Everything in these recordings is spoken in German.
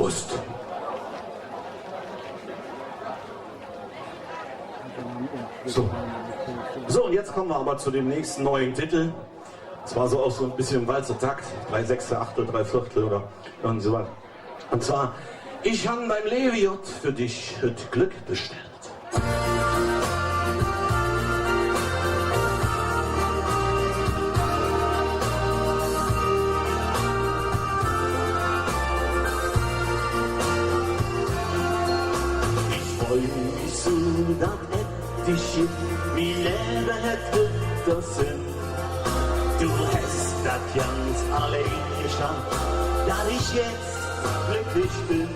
Prost. So, und jetzt kommen wir aber zu dem nächsten neuen Titel. Das war so auch so ein bisschen im Walzer Takt. 3/6, 8, 3/4 oder irgend so was. Und zwar, ich han beim Leviot für dich het Glück bestellt. Ich freu mich so, dat hätt ich wie Leben hätte das Sinn. Du hast das ganz allein geschafft, dass ich jetzt glücklich bin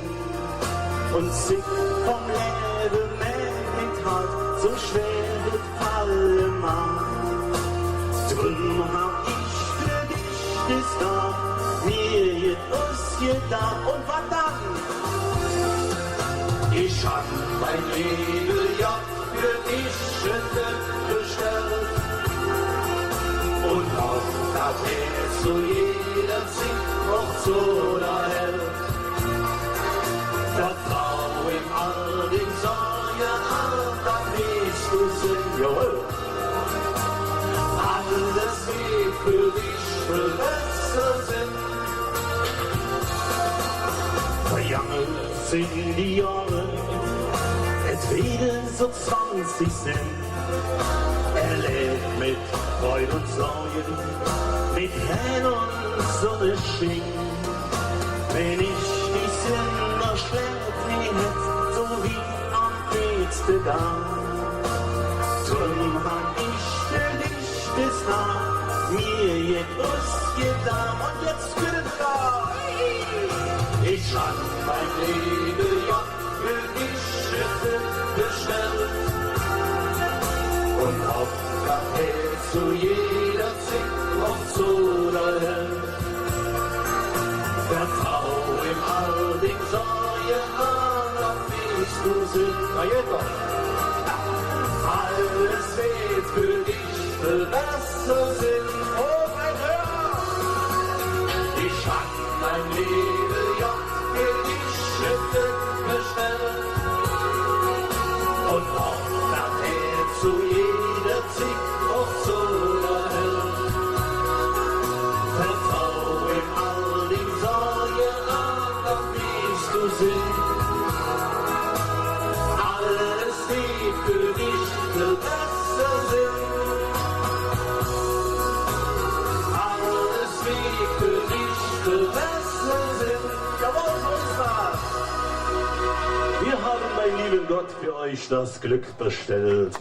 und sich vom Leben mehr nicht halt so schwer wird fallen mag. Drum hab ich für dich das da, mir jetzt ausgedacht und was dann? Ich hab mein Leben ja für dich bestellt und hofft, dass zu jeder Zeit noch so da hält. Vertrau in all den Sorgen an, dann wirst du sehen, jawohl. Alles wird für dich für besser Sinn. Verjangelt sind die Jahre, es werden so 20 sind. Er lebt mit Freude und Sorgen, mit Tränen und Sonne schien. Wenn ich die Sünder schlecht hätt, so wie am nächsten Tag. Drum hab ich für dich das Tag, mir jetzt ausgedacht und jetzt für den Tag. Ich hab mein Leben ja für dich bestellt und hofft, dass zu jeder Zeit noch so da hält. Vertrau im all den Sorgen an, dann wirst du sehen, na jeder. Alles wird für dich für besser Sinn. Oh mein Herr, ich hab mein Leben ja für dich bestellt und hofft, dass zu jeder Zeit noch so da hält. Vertrau in all den Sorgen an, dann wirst du sehen. Alles wird für dich für besser Sinn. Alles wird für dich für besser Sinn. Jawohl, so ist das. Wir haben beim lieben Gott für euch das Glück bestellt.